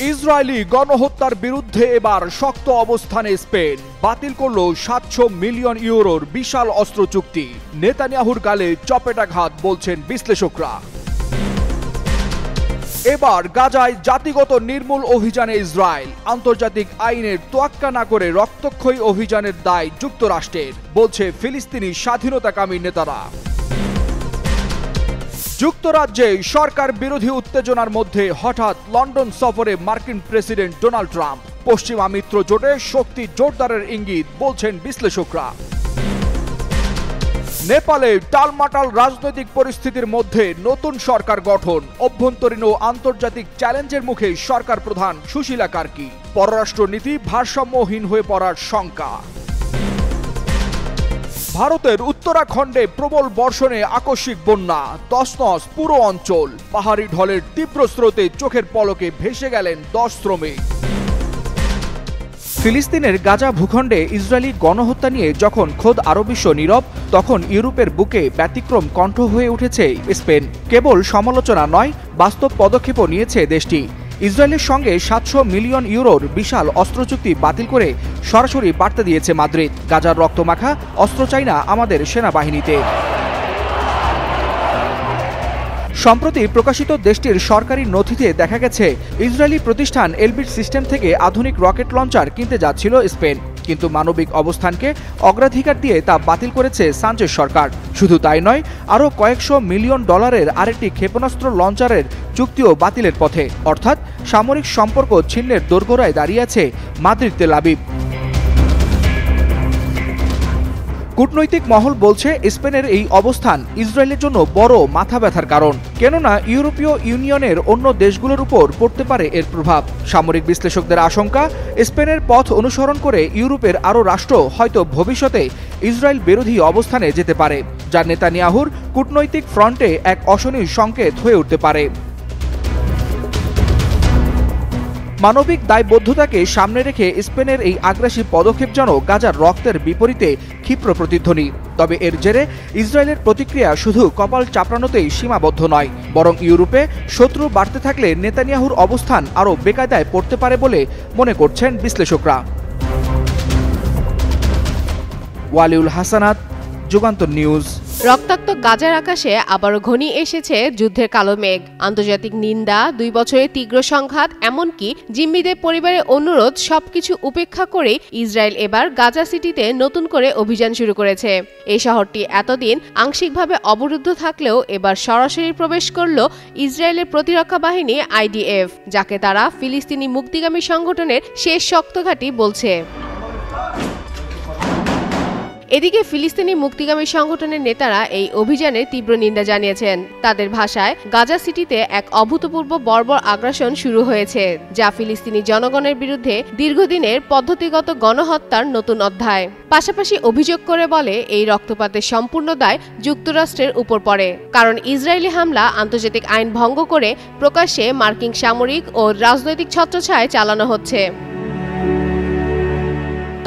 Israeli গণহত্যার বিরুদ্ধে এবার শক্ত অবস্থানে স্পেন। বাতিল করল ৭০০ মিলিয়ন ইউরোর বিশাল অস্ত্র চুক্তি। নেতানিয়াহুর গালে চপেটাঘাত বলছেন বিশ্লেষকরা। এবার গাজায় জাতিগত নির্মূল অভিযানে ইসরায়েল। আন্তর্জাতিক আইনের তোয়াক্কা না করে রক্তক্ষয়ী অভিযানের দায় যুক্তরাষ্ট্রের, বলছে ফিলিস্তিনি স্বাধীনতাকামী নেতারা। যুক্তরাজ্যে সরকার বিরোধী উত্তেজনার মধ্যে হঠাৎ লন্ডন সফরে মার্কিন প্রেসিডেন্ট ডোনাল্ড ট্রাম্প। পশ্চিমা মিত্র জোটে শক্তি জোরদারের ইঙ্গিত, বলছেন বিশ্লেষকরা। নেপালে টালমাটাল রাজনৈতিক পরিস্থিতির মধ্যে নতুন সরকার গঠন। অভ্যন্তরীণ ও আন্তর্জাতিক চ্যালেঞ্জের মুখে সরকার প্রধান সুশীলা কার্কি। পররাষ্ট্রনীতি ভারসাম্যহীন হয়ে পড়ার শঙ্কা। ভারতের উত্তরাখণ্ডে প্রবল বর্ষণে আকস্মিক বন্যা, তছনছ পুরো অঞ্চল। পাহাড়ি ঢলের তীব্র স্রোতে চোখের পলকে ভেসে গেলেন 10 শ্রমিক। ফিলিস্তিনের গাজা ভূখণ্ডে ইসরায়েলি গণহত্যা নিয়ে যখন খোদ আরব বিশ্ব নীরব, তখন ইউরোপের বুকে ব্যতিক্রম কণ্ঠ হয়ে উঠেছে স্পেন। কেবল সমালোচনা নয়, বাস্তব পদক্ষেপও নিয়েছে দেশটি। ইসরায়েলের সঙ্গে ৭০০ মিলিয়ন ইউরোর বিশাল অস্ত্র চুক্তি বাতিল করে সরাসরি বার্তা দিয়েছে মাদ্রিদ, গাজার রক্তমাখা অস্ত্র চাই না আমাদের সেনাবাহিনীতে। সম্প্রতি প্রকাশিত দেশটির সরকারি নথিতে দেখা গেছে ইসরায়েলি প্রতিষ্ঠান এলবিট সিস্টেম থেকে আধুনিক রকেট লঞ্চার কিনতে যাচ্ছিল স্পেন, কিন্তু মানবিক অবস্থানকে অগ্রাধিকার দিয়ে তা বাতিল করেছে সানচেজ সরকার। শুধু তাই নয়, আরও কয়েকশো মিলিয়ন ডলারের আরেকটি ক্ষেপণাস্ত্র লঞ্চারের চুক্তিও বাতিলের পথে। অর্থাৎ সামরিক সম্পর্ক ছিন্নের দোরগোড়ায় দাঁড়িয়ে আছে মাদ্রিদ তেল আবিব। কূটনৈতিক মহল বলছে স্পেনের এই অবস্থান ইসরায়েলের জন্য বড় মাথা ব্যথার কারণ, কেননা ইউরোপীয় ইউনিয়নের অন্য দেশগুলোর উপর পড়তে পারে এর প্রভাব। সামরিক বিশ্লেষকদের আশঙ্কা, স্পেনের পথ অনুসরণ করে ইউরোপের আরও রাষ্ট্র হয়তো ভবিষ্যতে ইসরায়েল বিরোধী অবস্থানে যেতে পারে, যা নেতানিয়াহুর কূটনৈতিক ফ্রন্টে এক অশনির সংকেত হয়ে উঠতে পারে। মানবিক দায়বদ্ধতাকে সামনে রেখে স্পেনের এই আগ্রাসী পদক্ষেপ যেন গাজার রক্তের বিপরীতে ক্ষিপ্র প্রতিধ্বনি। তবে এর জেরে ইসরায়েলের প্রতিক্রিয়া শুধু কপাল চাপড়ানোতেই সীমাবদ্ধ নয়, বরং ইউরোপে শত্রু বাড়তে থাকলে নেতানিয়াহুর অবস্থান আরও বেকায়দায় পড়তে পারে বলে মনে করছেন বিশ্লেষকরা। ওয়ালিউল হাসানাত, যুগান্তর নিউজ। রক্তাক্ত গাজার আকাশে আবারও ঘনিয়ে এসেছে যুদ্ধের কালো মেঘ। আন্তর্জাতিক নিন্দা, 2 বছরের তীব্র সংঘাত, এমনকি জিম্মিদের পরিবারের অনুরোধ সবকিছু উপেক্ষা করে ইসরায়েল এবার গাজা সিটিতে নতুন করে অভিযান শুরু করেছে। এই শহরটি এতদিন আংশিকভাবে অবরুদ্ধ থাকলেও এবার সরাসরি প্রবেশ করল ইসরায়েলের প্রতিরক্ষা বাহিনী IDF, যাকে তারা ফিলিস্তিনি মুক্তিগামী সংগঠনের শেষ শক্ত ঘাঁটি বলছে। এদিকে ফিলিস্তিনি মুক্তিগামী সংগঠনের নেতারা এই অভিযানের তীব্র নিন্দা জানিয়েছেন। তাদের ভাষায়, গাজা সিটিতে এক অভূতপূর্ব বর্বর আগ্রাসন শুরু হয়েছে, যা ফিলিস্তিনি জনগণের বিরুদ্ধে দীর্ঘদিনের পদ্ধতিগত গণহত্যার নতুন অধ্যায়। পাশাপাশি অভিযোগ করে বলে, এই রক্তপাতের সম্পূর্ণ দায় যুক্তরাষ্ট্রের উপর পড়ে, কারণ ইসরায়েলি হামলা আন্তর্জাতিক আইন ভঙ্গ করে প্রকাশ্যে মার্কিন সামরিক ও রাজনৈতিক ছত্রছায়ায় চালানো হচ্ছে।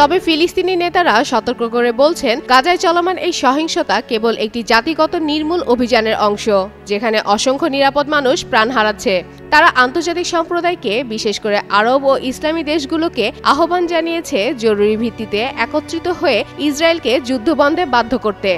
তবে ফিলিস্তিনি নেতারা সতর্ক করে বলছেন, গাজায় চলমান এই সহিংসতা কেবল একটি জাতিগত নির্মূল অভিযানের অংশ, যেখানে অসংখ্য নিরাপদ মানুষ প্রাণ হারাচ্ছে। তারা আন্তর্জাতিক সম্প্রদায়কে, বিশেষ করে আরব ও ইসলামী দেশগুলোকে আহ্বান জানিয়েছে জরুরি ভিত্তিতে একত্রিত হয়ে ইসরায়েলকে যুদ্ধবন্ধে বাধ্য করতে।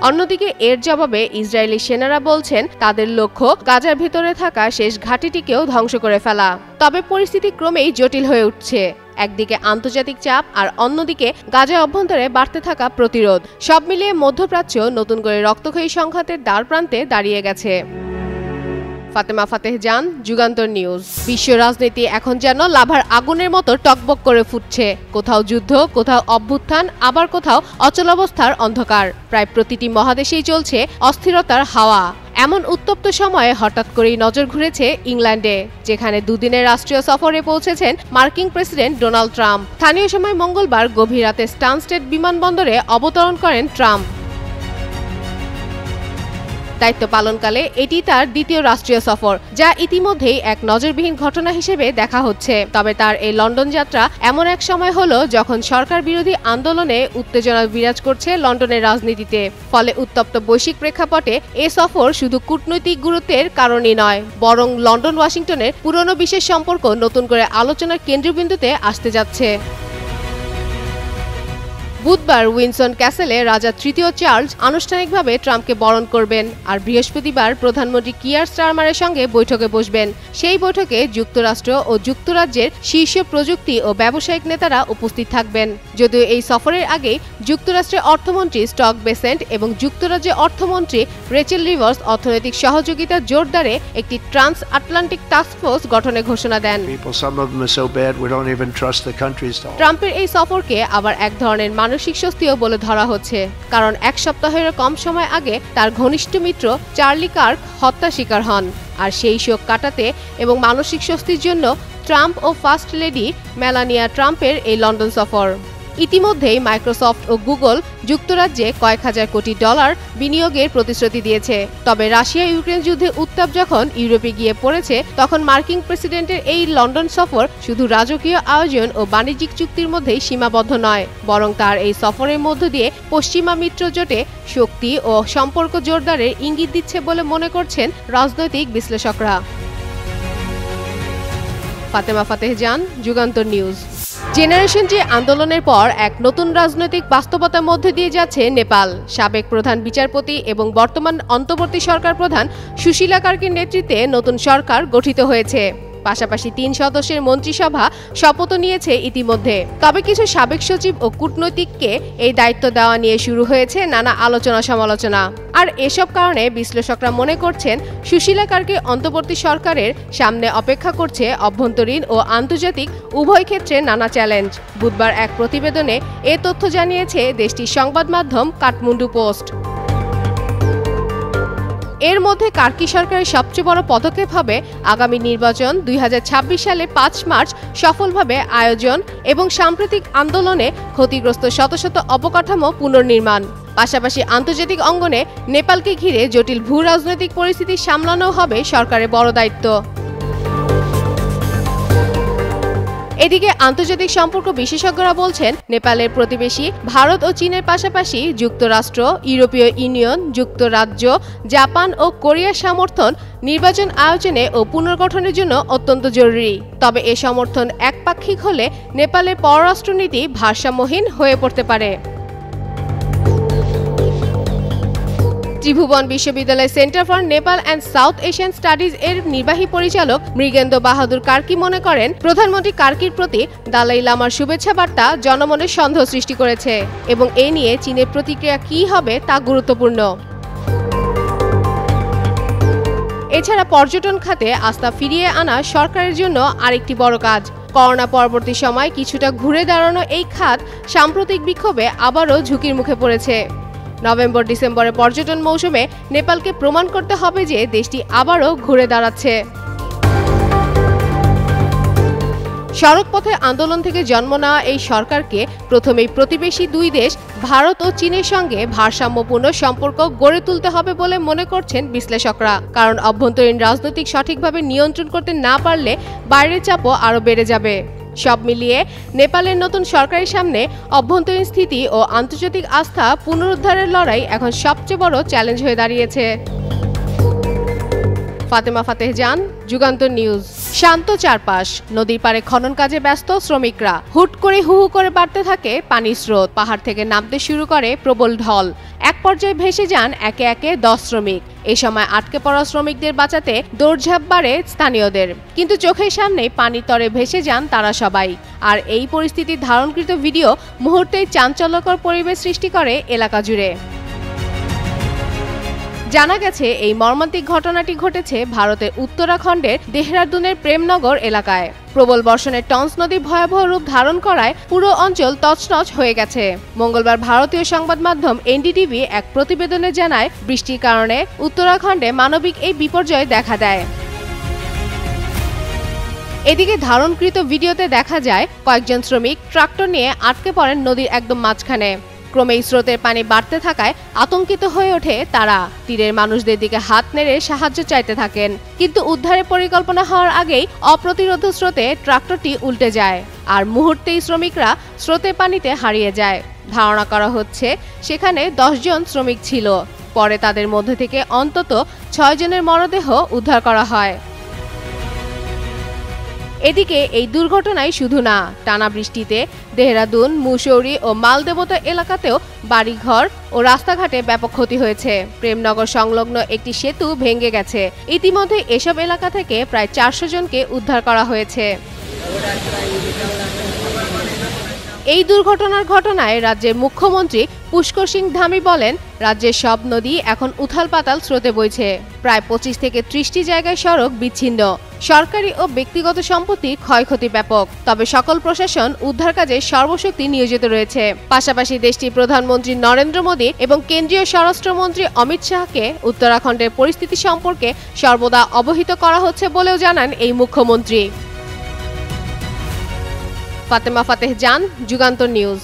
অন্যদিকে এর জবাবে ইসরায়েলি সেনারা বলছেন, তাদের লক্ষ্য গাজার ভেতরে থাকা শেষ ঘাঁটিটিকেও ধ্বংস করে ফেলা। তবে পরিস্থিতি ক্রমেই জটিল হয়ে উঠছে। একদিকে আন্তর্জাতিক চাপ, আর অন্যদিকে গাজার অভ্যন্তরে বাড়তে থাকা প্রতিরোধ। সব মিলিয়ে মধ্যপ্রাচ্য নতুন করে রক্তক্ষয়ী সংঘাতের দ্বারপ্রান্তে দাঁড়িয়ে গেছে। ফাতেমা ফাতেহ জান, যুগান্তর নিউজ। বিশ্ব রাজনীতি এখন যেন লাভার আগুনের মতো টকবক করে ফুটছে। কোথাও যুদ্ধ, কোথাও অভ্যুত্থান, আবার কোথাও অচলাবস্থার অন্ধকার। প্রায় প্রতিটি মহাদেশেই চলছে অস্থিরতার হাওয়া। এমন উত্তপ্ত সময়ে হঠাৎ করেই নজর ঘুরেছে ইংল্যান্ডে, যেখানে 2 দিনের রাষ্ট্রীয় সফরে পৌঁছেছেন মার্কিন প্রেসিডেন্ট ডোনাল্ড ট্রাম্প। স্থানীয় সময় মঙ্গলবার গভীর রাতে স্টানস্টেড বিমানবন্দরে অবতরণ করেন ট্রাম্প। দায়িত্ব পালনকালে এটি তার দ্বিতীয় রাষ্ট্রীয় সফর, যা ইতিমধ্যেই এক নজিরবিহীন ঘটনা হিসেবে দেখা হচ্ছে। তবে তার এই লন্ডন যাত্রা এমন এক সময় হলো যখন সরকার বিরোধী আন্দোলনে উত্তেজনা বিরাজ করছে লন্ডনের রাজনীতিতে। ফলে উত্তপ্ত বৈশ্বিক প্রেক্ষাপটে এ সফর শুধু কূটনৈতিক গুরুত্বের কারণেই নয়, বরং লন্ডন ওয়াশিংটনের পুরনো বিশেষ সম্পর্ক নতুন করে আলোচনার কেন্দ্রবিন্দুতে আসতে যাচ্ছে। বুধবার উইন্ডসর ক্যাসেলে রাজা তৃতীয় চার্লস আনুষ্ঠানিকভাবে ট্রাম্পকে বরণ করবেন, আর বৃহস্পতিবার প্রধানমন্ত্রী কিয়ার স্টারমারের সঙ্গে বৈঠকে বসবেন। সেই বৈঠকে যুক্তরাষ্ট্র ও যুক্তরাজ্যের শীর্ষ প্রযুক্তি ও ব্যবসায়িক নেতারা উপস্থিত থাকবেন। যদিও এই সফরের আগে যুক্তরাষ্ট্রের অর্থমন্ত্রী স্কট বেসেন্ট এবং যুক্তরাজ্যের অর্থমন্ত্রী রেচেল রিভার্স অর্থনৈতিক সহযোগিতা জোরদারে একটি ট্রান্স আটলান্টিক টাস্কফোর্স গঠনের ঘোষণা দেন। ট্রাম্পের এই সফরকে আবার এক ধরনের মানসিক স্বস্তিও বলে ধরা হচ্ছে, কারণ এক সপ্তাহেরও কম সময় আগে তার ঘনিষ্ঠ মিত্র চার্লি কার্ক হত্যা শিকার হন। আর সেই শোক কাটাতে এবং মানসিক স্বস্তির জন্য ট্রাম্প ও ফার্স্ট লেডি মেলানিয়া ট্রাম্পের এই লন্ডন সফর। ইতিমধ্যেই মাইক্রোসফট ও গুগল যুক্তরাজ্যে কয়েক হাজার কোটি ডলার বিনিয়োগের প্রতিশ্রুতি দিয়েছে। তবে রাশিয়া ইউক্রেন যুদ্ধের উত্তাপ যখন ইউরোপে গিয়ে পড়েছে, তখন মার্কিন প্রেসিডেন্টের এই লন্ডন সফর শুধু রাজকীয় আয়োজন ও বাণিজ্যিক চুক্তির মধ্যেই সীমাবদ্ধ নয়, বরং তার এই সফরের মধ্য দিয়ে পশ্চিমা মিত্র জোটে শক্তি ও সম্পর্ক জোরদারের ইঙ্গিত দিচ্ছে বলে মনে করছেন রাজনৈতিক বিশ্লেষকরা। ফাতেমা ফাতেহজান, যুগান্তর নিউজ। জেনারেশন জি আন্দোলনের পর এক নতুন রাজনৈতিক বাস্তবতার মধ্যে দিয়ে যাচ্ছে নেপাল। সাবেক প্রধান বিচারপতি এবং বর্তমান অন্তর্বর্তী সরকার প্রধান সুশীলা কার্কির নেতৃত্বে নতুন সরকার গঠিত হয়েছে। পাশাপাশি 3 সদস্যের মন্ত্রিসভা শপথ নিয়েছে ইতিমধ্যে। তবে কিছু সাবেক সচিব ও কূটনৈতিককে এই দায়িত্ব দেওয়া নিয়ে শুরু হয়েছে নানা আলোচনা সমালোচনা। আর এসব কারণে বিশ্লেষকরা মনে করছেন সুশীলা কার্কি অন্তর্বর্তী সরকারের সামনে অপেক্ষা করছে অভ্যন্তরীণ ও আন্তর্জাতিক উভয় ক্ষেত্রে নানা চ্যালেঞ্জ। বুধবার এক প্রতিবেদনে এ তথ্য জানিয়েছে দেশটির সংবাদ মাধ্যম কাঠমান্ডু পোস্ট। এর মধ্যে কার্কি সরকারের সবচেয়ে বড় পদক্ষেপ হবে আগামী নির্বাচন 2026 সালে 5 মার্চ সফলভাবে আয়োজন এবং সাম্প্রতিক আন্দোলনে ক্ষতিগ্রস্ত শত শত অবকাঠামো পুনর্নির্মাণ। পাশাপাশি আন্তর্জাতিক অঙ্গনে নেপালকে ঘিরে জটিল ভূ রাজনৈতিক পরিস্থিতি সামলানো হবে সরকারের বড় দায়িত্ব। এদিকে আন্তর্জাতিক সম্পর্ক বিশেষজ্ঞরা বলছেন, নেপালের প্রতিবেশী ভারত ও চীনের পাশাপাশি যুক্তরাষ্ট্র, ইউরোপীয় ইউনিয়ন, যুক্তরাজ্য, জাপান ও কোরিয়ার সমর্থন নির্বাচন আয়োজনে ও পুনর্গঠনের জন্য অত্যন্ত জরুরি। তবে এ সমর্থন একপাক্ষিক হলে নেপালের পররাষ্ট্রনীতি ভারসাম্যহীন হয়ে পড়তে পারে। ত্রিভুবন বিশ্ববিদ্যালয় centre for Nepal and south Asian studies এর নির্বাহী পরিচালক মৃগেন্দ্র বাহাদুর কার্কি মনে করেন, প্রধানমন্ত্রী কার্কির প্রতি দালাই লামার শুভেচ্ছা বার্তা জনমনে সন্দেহ সৃষ্টি করেছে এবং এ নিয়ে চীনের প্রতিক্রিয়া কী হবে তা গুরুত্বপূর্ণ। এছাড়া পর্যটন খাতে আস্থা ফিরিয়ে আনা সরকারের জন্য আরেকটি বড় কাজ। করোনা পরবর্তী সময় কিছুটা ঘুরে দাঁড়ানো এই খাত সাম্প্রতিক বিক্ষোভে আবারও ঝুঁকির মুখে পড়েছে। নভেম্বর-ডিসেম্বরের পর্যটন মৌসুমে নেপালকে প্রমাণ করতে হবে যে দেশটি আবারও ঘুরে দাঁড়াচ্ছে। সড়ক পথে আন্দোলন থেকে জন্ম নেওয়া এই সরকারকে প্রথমেই প্রতিবেশী 2 দেশ ভারত ও চীনের সঙ্গে ভারসাম্যপূর্ণ সম্পর্ক গড়ে তুলতে হবে বলে মনে করছেন বিশ্লেষকরা। কারণ অভ্যন্তরীণ রাজনৈতিক সঠিকভাবে নিয়ন্ত্রণ করতে না পারলে বাইরের চাপও আরও বেড়ে যাবে। সব মিলিয়ে নেপালের নতুন সরকারের সামনে অভ্যন্তরীণ স্থিতি ও আন্তর্জাতিক আস্থা পুনরুদ্ধারের লড়াই এখন সবচেয়ে বড় চ্যালেঞ্জ হয়ে দাঁড়িয়েছে। ফাতেমা ফাতেহজান, যুগান্তর নিউজ। শান্ত চারপাশ, নদীর পাড়ে খনন কাজে ব্যস্ত শ্রমিকরা। হুট করে হু হু করে বাড়তে থাকে পানির স্রোত। পাহাড় থেকে নামতে শুরু করে প্রবল ঢল। এক পর্যায়ে ভেসে যান একে একে 10 শ্রমিক। এই সময় আটকে পড়া শ্রমিকদের বাঁচাতে দৌড়ঝাঁপ বাড়ে স্থানীয়দের, কিন্তু চোখের সামনে পানির তরে ভেসে যান তারা সবাই। আর এই পরিস্থিতির ধারণকৃত ভিডিও মুহূর্তেই চাঞ্চল্যকর পরিবেশ সৃষ্টি করে এলাকা জুড়ে। জানা গেছে এই মর্মান্তিক ঘটনাটি ঘটেছে ভারতের উত্তরাখণ্ডের দেহরাদুনের প্রেমনগর এলাকায়। প্রবল বর্ষণে টন্স নদী ভয়াবহ রূপ ধারণ করায় পুরো অঞ্চল তছনছ হয়ে গেছে। মঙ্গলবার ভারতীয় সংবাদ মাধ্যম এনডিটিভি এক প্রতিবেদনে জানায়, বৃষ্টির কারণে উত্তরাখণ্ডে মানবিক এই বিপর্যয় দেখা দেয়। এদিকে ধারণকৃত ভিডিওতে দেখা যায় কয়েকজন শ্রমিক ট্রাক্টর নিয়ে আটকে পড়েন নদীর একদম মাঝখানে। ক্রমেই স্রোতের পানি বাড়তে থাকায় আতঙ্কিত হয়ে ওঠে তারা। তীরের মানুষদের দিকে হাত নেড়ে সাহায্য চাইতে থাকেন, কিন্তু উদ্ধারের পরিকল্পনা হওয়ার আগেই অপ্রতিরোধ স্রোতে ট্রাক্টরটি উল্টে যায়, আর মুহূর্তেই শ্রমিকরা স্রোতের পানিতে হারিয়ে যায়। ধারণা করা হচ্ছে সেখানে 10 জন শ্রমিক ছিল। পরে তাদের মধ্যে থেকে অন্তত 6 জনের মরদেহ উদ্ধার করা হয়। এদিকে এই দুর্ঘটনায় শুধু না, টানা বৃষ্টিতে দেহরাদুন, মুসৌরি ও মালদেবতা এলাকাতেও বাড়িঘর ও রাস্তাঘাটে ব্যাপক ক্ষতি হয়েছে। প্রেমনগর সংলগ্ন একটি সেতু ভেঙে গেছে। ইতিমধ্যে এসব এলাকা থেকে প্রায় 400 জনকে উদ্ধার করা হয়েছে। এই দুর্ঘটনার ঘটনায় রাজ্যের মুখ্যমন্ত্রী পুষ্কর সিং ধামি বলেন, রাজ্যের সব নদী এখন উথাল পাতাল স্রোতে বইছে। প্রায় 25 থেকে 30টি জায়গায় সড়ক বিচ্ছিন্ন। সরকারি ও ব্যক্তিগত সম্পত্তির ক্ষয়ক্ষতি ব্যাপক। তবে সকল প্রশাসন উদ্ধার কাজে সর্বশক্তি নিয়োজিত রয়েছে। পাশাপাশি দেশটির প্রধানমন্ত্রী নরেন্দ্র মোদী এবং কেন্দ্রীয় স্বরাষ্ট্রমন্ত্রী অমিত শাহকে উত্তরাখণ্ডের পরিস্থিতি সম্পর্কে সর্বদা অবহিত করা হচ্ছে বলেও জানান এই মুখ্যমন্ত্রী। ফাতেমা ফাতেহ জান, যুগান্তর নিউজ।